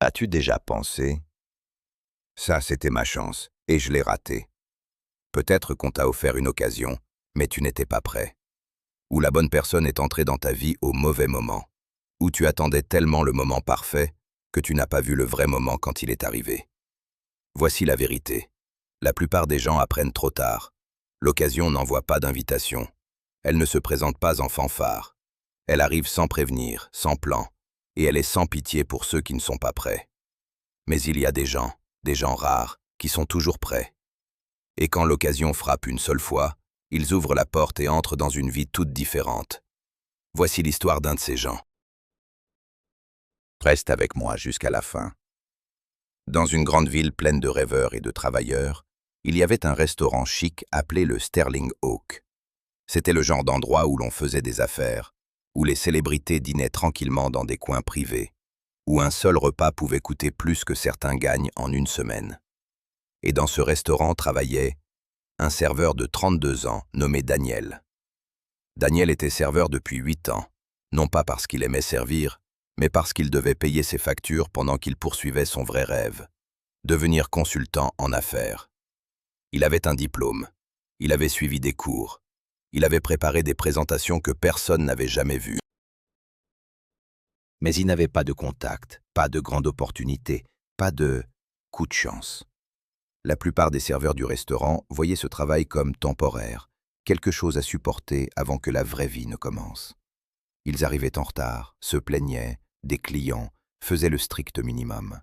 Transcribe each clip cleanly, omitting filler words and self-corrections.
As-tu déjà pensé? Ça, c'était ma chance, et je l'ai raté. Peut-être qu'on t'a offert une occasion, mais tu n'étais pas prêt. Ou la bonne personne est entrée dans ta vie au mauvais moment. Ou tu attendais tellement le moment parfait que tu n'as pas vu le vrai moment quand il est arrivé. Voici la vérité. La plupart des gens apprennent trop tard. L'occasion n'envoie pas d'invitation. Elle ne se présente pas en fanfare. Elle arrive sans prévenir, sans plan, et elle est sans pitié pour ceux qui ne sont pas prêts. Mais il y a des gens rares, qui sont toujours prêts. Et quand l'occasion frappe une seule fois, ils ouvrent la porte et entrent dans une vie toute différente. Voici l'histoire d'un de ces gens. Reste avec moi jusqu'à la fin. Dans une grande ville pleine de rêveurs et de travailleurs, il y avait un restaurant chic appelé le Sterling Oak. C'était le genre d'endroit où l'on faisait des affaires, où les célébrités dînaient tranquillement dans des coins privés, où un seul repas pouvait coûter plus que certains gagnent en une semaine. Et dans ce restaurant travaillait un serveur de 32 ans nommé Daniel. Daniel était serveur depuis 8 ans, non pas parce qu'il aimait servir, mais parce qu'il devait payer ses factures pendant qu'il poursuivait son vrai rêve, devenir consultant en affaires. Il avait un diplôme, il avait suivi des cours, il avait préparé des présentations que personne n'avait jamais vues. Mais il n'avait pas de contact, pas de grande opportunité, pas de coup de chance. La plupart des serveurs du restaurant voyaient ce travail comme temporaire, quelque chose à supporter avant que la vraie vie ne commence. Ils arrivaient en retard, se plaignaient, des clients, faisaient le strict minimum.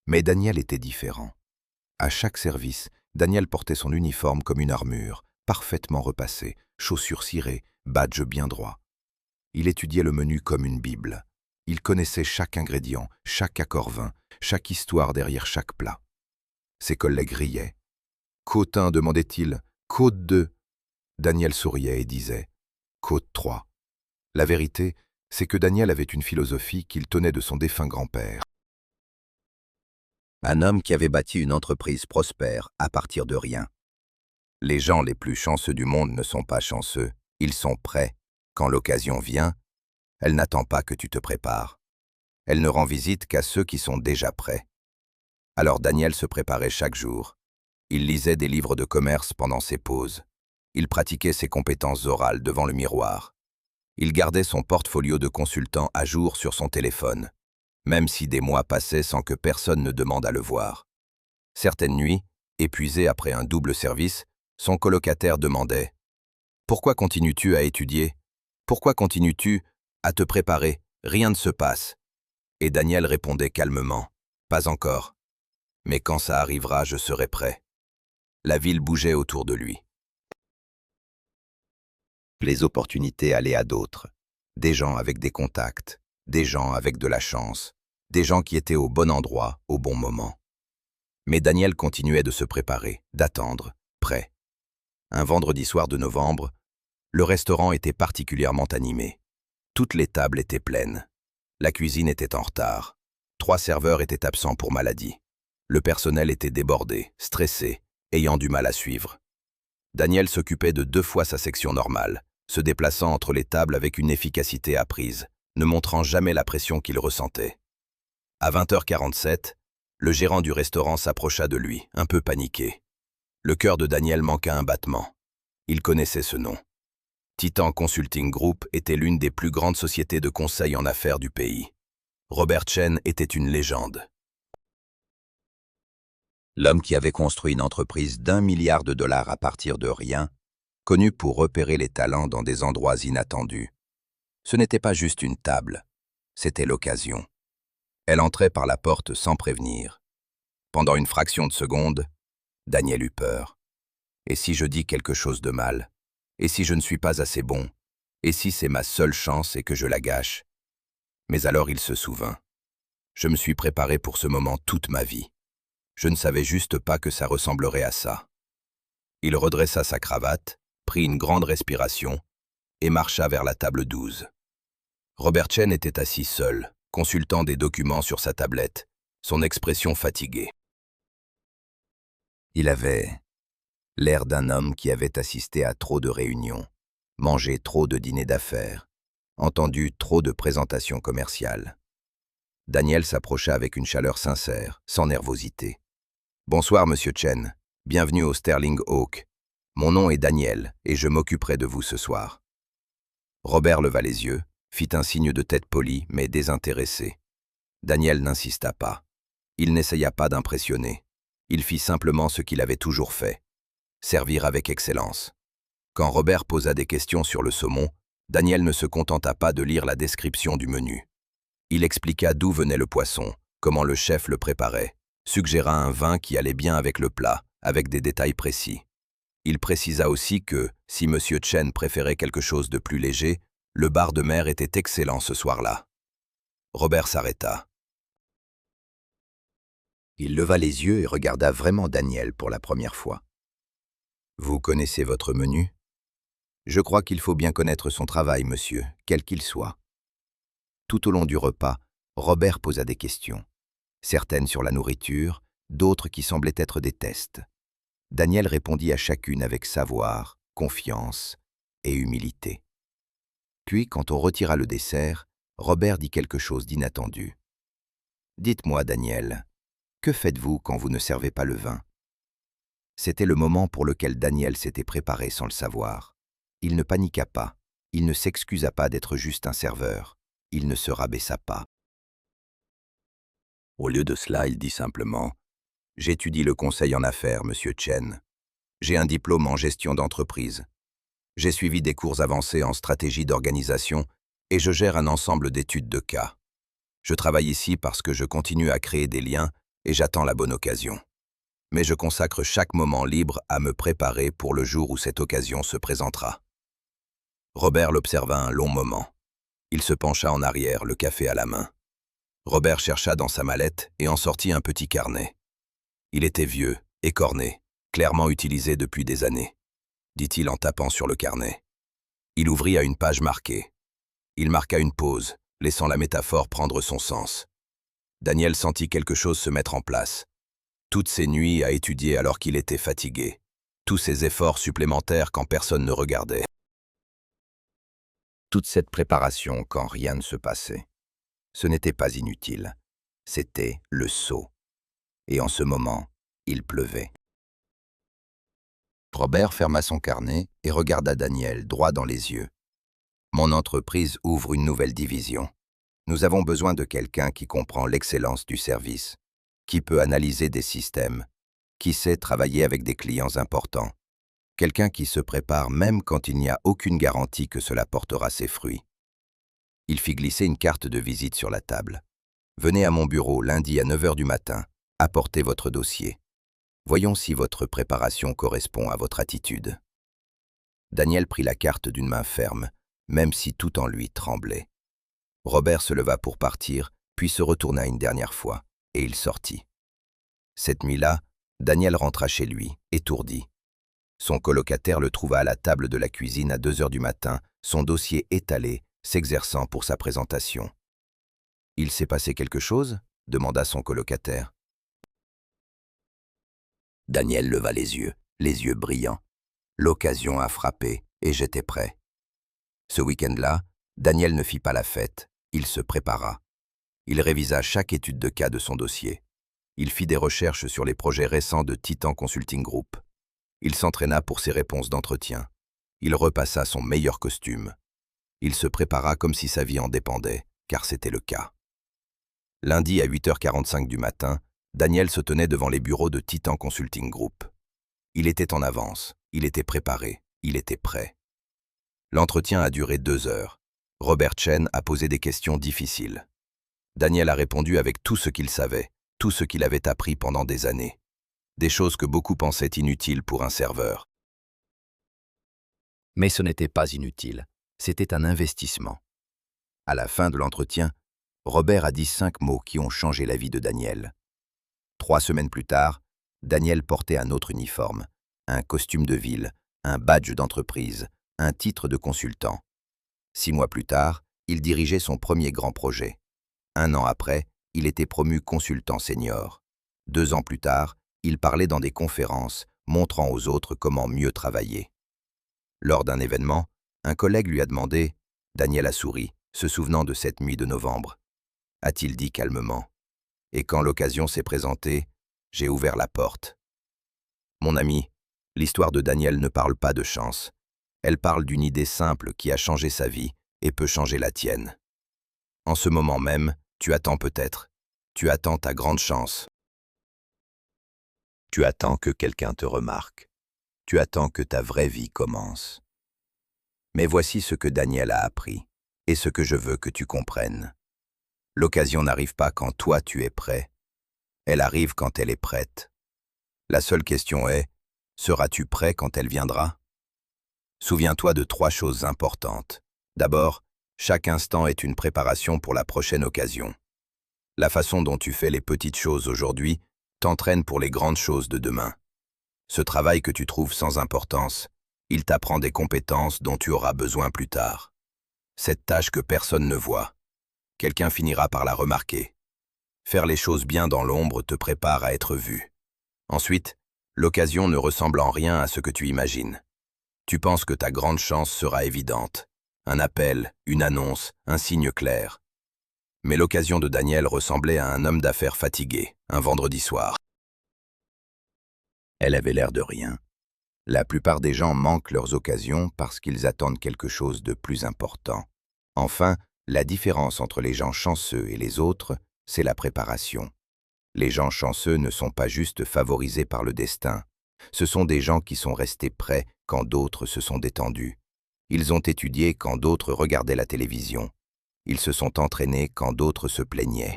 Mais Daniel était différent. À chaque service, Daniel portait son uniforme comme une armure, parfaitement repassée, chaussures cirées, badge bien droit. Il étudiait le menu comme une bible. Il connaissait chaque ingrédient, chaque accord vin, chaque histoire derrière chaque plat. Ses collègues riaient. « Côte 1, demandait-il. Côte 2. » Daniel souriait et disait « Côte 3. » La vérité, c'est que Daniel avait une philosophie qu'il tenait de son défunt grand-père. Un homme qui avait bâti une entreprise prospère à partir de rien. Les gens les plus chanceux du monde ne sont pas chanceux, ils sont prêts. Quand l'occasion vient, elle n'attend pas que tu te prépares. Elle ne rend visite qu'à ceux qui sont déjà prêts. Alors Daniel se préparait chaque jour. Il lisait des livres de commerce pendant ses pauses. Il pratiquait ses compétences orales devant le miroir. Il gardait son portfolio de consultant à jour sur son téléphone, même si des mois passaient sans que personne ne demande à le voir. Certaines nuits, épuisé après un double service, son colocataire demandait « Pourquoi continues-tu à étudier? Pourquoi continues-tu à te préparer? Rien ne se passe. » Et Daniel répondait calmement « Pas encore. Mais quand ça arrivera, je serai prêt. » La ville bougeait autour de lui. Les opportunités allaient à d'autres. Des gens avec des contacts, des gens avec de la chance, des gens qui étaient au bon endroit, au bon moment. Mais Daniel continuait de se préparer, d'attendre, prêt. Un vendredi soir de novembre, le restaurant était particulièrement animé. Toutes les tables étaient pleines. La cuisine était en retard. 3 serveurs étaient absents pour maladie. Le personnel était débordé, stressé, ayant du mal à suivre. Daniel s'occupait de 2 fois sa section normale, se déplaçant entre les tables avec une efficacité apprise, ne montrant jamais la pression qu'il ressentait. À 20h47, le gérant du restaurant s'approcha de lui, un peu paniqué. Le cœur de Daniel manqua un battement. Il connaissait ce nom. Titan Consulting Group était l'une des plus grandes sociétés de conseil en affaires du pays. Robert Chen était une légende. L'homme qui avait construit une entreprise d'1 milliard de dollars à partir de rien, connu pour repérer les talents dans des endroits inattendus. Ce n'était pas juste une table, c'était l'occasion. Elle entrait par la porte sans prévenir. Pendant une fraction de seconde, Daniel eut peur. Et si je dis quelque chose de mal? Et si je ne suis pas assez bon? Et si c'est ma seule chance et que je la gâche? Mais alors il se souvint. Je me suis préparé pour ce moment toute ma vie. Je ne savais juste pas que ça ressemblerait à ça. Il redressa sa cravate, prit une grande respiration et marcha vers la table 12. Robert Chen était assis seul, consultant des documents sur sa tablette, son expression fatiguée. Il avait l'air d'un homme qui avait assisté à trop de réunions, mangé trop de dîners d'affaires, entendu trop de présentations commerciales. Daniel s'approcha avec une chaleur sincère, sans nervosité. « Bonsoir, monsieur Chen. Bienvenue au Sterling Oak. Mon nom est Daniel, et je m'occuperai de vous ce soir. » Robert leva les yeux, fit un signe de tête poli, mais désintéressé. Daniel n'insista pas. Il n'essaya pas d'impressionner. Il fit simplement ce qu'il avait toujours fait. Servir avec excellence. Quand Robert posa des questions sur le saumon, Daniel ne se contenta pas de lire la description du menu. Il expliqua d'où venait le poisson, comment le chef le préparait, suggéra un vin qui allait bien avec le plat, avec des détails précis. Il précisa aussi que, si M. Chen préférait quelque chose de plus léger, le bar de mer était excellent ce soir-là. Robert s'arrêta. Il leva les yeux et regarda vraiment Daniel pour la première fois. « Vous connaissez votre menu ? Je crois qu'il faut bien connaître son travail, monsieur, quel qu'il soit. » Tout au long du repas, Robert posa des questions. Certaines sur la nourriture, d'autres qui semblaient être des tests. Daniel répondit à chacune avec savoir, confiance et humilité. Puis, quand on retira le dessert, Robert dit quelque chose d'inattendu. « Dites-moi, Daniel, que faites-vous quand vous ne servez pas le vin ?» C'était le moment pour lequel Daniel s'était préparé sans le savoir. Il ne paniqua pas, il ne s'excusa pas d'être juste un serveur, il ne se rabaissa pas. Au lieu de cela, il dit simplement « J'étudie le conseil en affaires, monsieur Chen. J'ai un diplôme en gestion d'entreprise. J'ai suivi des cours avancés en stratégie d'organisation et je gère un ensemble d'études de cas. Je travaille ici parce que je continue à créer des liens et j'attends la bonne occasion. Mais je consacre chaque moment libre à me préparer pour le jour où cette occasion se présentera. » Robert l'observa un long moment. Il se pencha en arrière, le café à la main. Robert chercha dans sa mallette et en sortit un petit carnet. Il était vieux, écorné, clairement utilisé depuis des années, dit-il en tapant sur le carnet. Il ouvrit à une page marquée. Il marqua une pause, laissant la métaphore prendre son sens. Daniel sentit quelque chose se mettre en place. Toutes ces nuits à étudier alors qu'il était fatigué. Tous ces efforts supplémentaires quand personne ne regardait. Toute cette préparation quand rien ne se passait. Ce n'était pas inutile. C'était le sceau. Et en ce moment, il pleuvait. Robert ferma son carnet et regarda Daniel droit dans les yeux. « Mon entreprise ouvre une nouvelle division. Nous avons besoin de quelqu'un qui comprend l'excellence du service, qui peut analyser des systèmes, qui sait travailler avec des clients importants, quelqu'un qui se prépare même quand il n'y a aucune garantie que cela portera ses fruits. » Il fit glisser une carte de visite sur la table. « Venez à mon bureau lundi à 9 h du matin, apportez votre dossier. Voyons si votre préparation correspond à votre attitude. » Daniel prit la carte d'une main ferme, même si tout en lui tremblait. Robert se leva pour partir, puis se retourna une dernière fois, et il sortit. Cette nuit-là, Daniel rentra chez lui, étourdi. Son colocataire le trouva à la table de la cuisine à 2 h du matin, son dossier étalé, s'exerçant pour sa présentation. « Il s'est passé quelque chose ?» demanda son colocataire. Daniel leva les yeux brillants. L'occasion a frappé et j'étais prêt. Ce week-end-là, Daniel ne fit pas la fête, il se prépara. Il révisa chaque étude de cas de son dossier. Il fit des recherches sur les projets récents de Titan Consulting Group. Il s'entraîna pour ses réponses d'entretien. Il repassa son meilleur costume. Il se prépara comme si sa vie en dépendait, car c'était le cas. Lundi à 8 h 45 du matin, Daniel se tenait devant les bureaux de Titan Consulting Group. Il était en avance, il était préparé, il était prêt. L'entretien a duré 2 heures. Robert Chen a posé des questions difficiles. Daniel a répondu avec tout ce qu'il savait, tout ce qu'il avait appris pendant des années. Des choses que beaucoup pensaient inutiles pour un serveur. Mais ce n'était pas inutile, c'était un investissement. À la fin de l'entretien, Robert a dit 5 mots qui ont changé la vie de Daniel. 3 semaines plus tard, Daniel portait un autre uniforme, un costume de ville, un badge d'entreprise, un titre de consultant. 6 mois plus tard, il dirigeait son premier grand projet. 1 an après, il était promu consultant senior. 2 ans plus tard, il parlait dans des conférences, montrant aux autres comment mieux travailler. Lors d'un événement, un collègue lui a demandé, Daniel a souri, se souvenant de cette nuit de novembre. a-t-il dit calmement. Et quand l'occasion s'est présentée, j'ai ouvert la porte. Mon ami, l'histoire de Daniel ne parle pas de chance. Elle parle d'une idée simple qui a changé sa vie et peut changer la tienne. En ce moment même, tu attends peut-être. Tu attends ta grande chance. Tu attends que quelqu'un te remarque. Tu attends que ta vraie vie commence. Mais voici ce que Daniel a appris, et ce que je veux que tu comprennes. L'occasion n'arrive pas quand toi tu es prêt. Elle arrive quand elle est prête. La seule question est, seras-tu prêt quand elle viendra? Souviens-toi de 3 choses importantes. D'abord, chaque instant est une préparation pour la prochaine occasion. La façon dont tu fais les petites choses aujourd'hui t'entraîne pour les grandes choses de demain. Ce travail que tu trouves sans importance, il t'apprend des compétences dont tu auras besoin plus tard. Cette tâche que personne ne voit, quelqu'un finira par la remarquer. Faire les choses bien dans l'ombre te prépare à être vu. Ensuite, l'occasion ne ressemble en rien à ce que tu imagines. Tu penses que ta grande chance sera évidente. Un appel, une annonce, un signe clair. Mais l'occasion de Daniel ressemblait à un homme d'affaires fatigué, un vendredi soir. Elle avait l'air de rien. La plupart des gens manquent leurs occasions parce qu'ils attendent quelque chose de plus important. Enfin, la différence entre les gens chanceux et les autres, c'est la préparation. Les gens chanceux ne sont pas juste favorisés par le destin. Ce sont des gens qui sont restés prêts quand d'autres se sont détendus. Ils ont étudié quand d'autres regardaient la télévision. Ils se sont entraînés quand d'autres se plaignaient.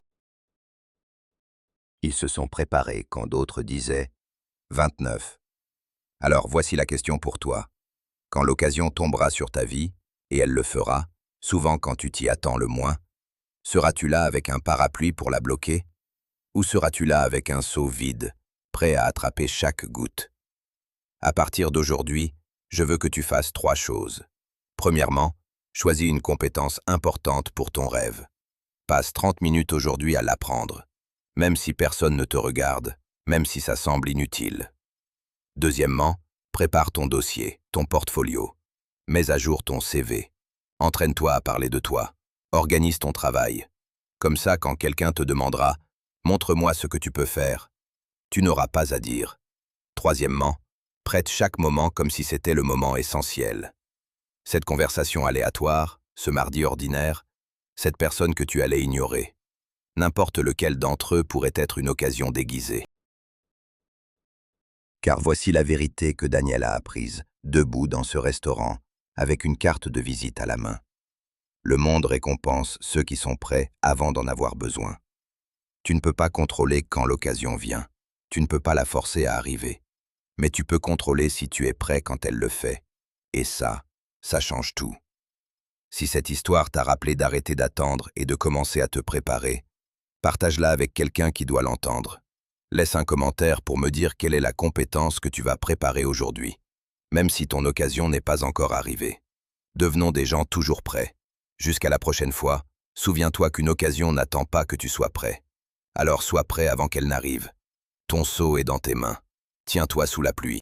Ils se sont préparés quand d'autres disaient « 29 ». Alors voici la question pour toi. Quand l'occasion tombera sur ta vie, et elle le fera, souvent quand tu t'y attends le moins, seras-tu là avec un parapluie pour la bloquer? Ou seras-tu là avec un seau vide, prêt à attraper chaque goutte? À partir d'aujourd'hui, je veux que tu fasses 3 choses. Premièrement, choisis une compétence importante pour ton rêve. Passe 30 minutes aujourd'hui à l'apprendre, même si personne ne te regarde, même si ça semble inutile. Deuxièmement, prépare ton dossier, ton portfolio. Mets à jour ton CV. Entraîne-toi à parler de toi. Organise ton travail. Comme ça, quand quelqu'un te demandera « Montre-moi ce que tu peux faire », tu n'auras pas à dire. Troisièmement, prête chaque moment comme si c'était le moment essentiel. Cette conversation aléatoire, ce mardi ordinaire, cette personne que tu allais ignorer. N'importe lequel d'entre eux pourrait être une occasion déguisée. Car voici la vérité que Daniel a apprise, debout dans ce restaurant, avec une carte de visite à la main. Le monde récompense ceux qui sont prêts avant d'en avoir besoin. Tu ne peux pas contrôler quand l'occasion vient. Tu ne peux pas la forcer à arriver. Mais tu peux contrôler si tu es prêt quand elle le fait. Et ça change tout. Si cette histoire t'a rappelé d'arrêter d'attendre et de commencer à te préparer, partage-la avec quelqu'un qui doit l'entendre. Laisse un commentaire pour me dire quelle est la compétence que tu vas préparer aujourd'hui, même si ton occasion n'est pas encore arrivée. Devenons des gens toujours prêts. Jusqu'à la prochaine fois, souviens-toi qu'une occasion n'attend pas que tu sois prêt. Alors sois prêt avant qu'elle n'arrive. Ton seau est dans tes mains. Tiens-toi sous la pluie.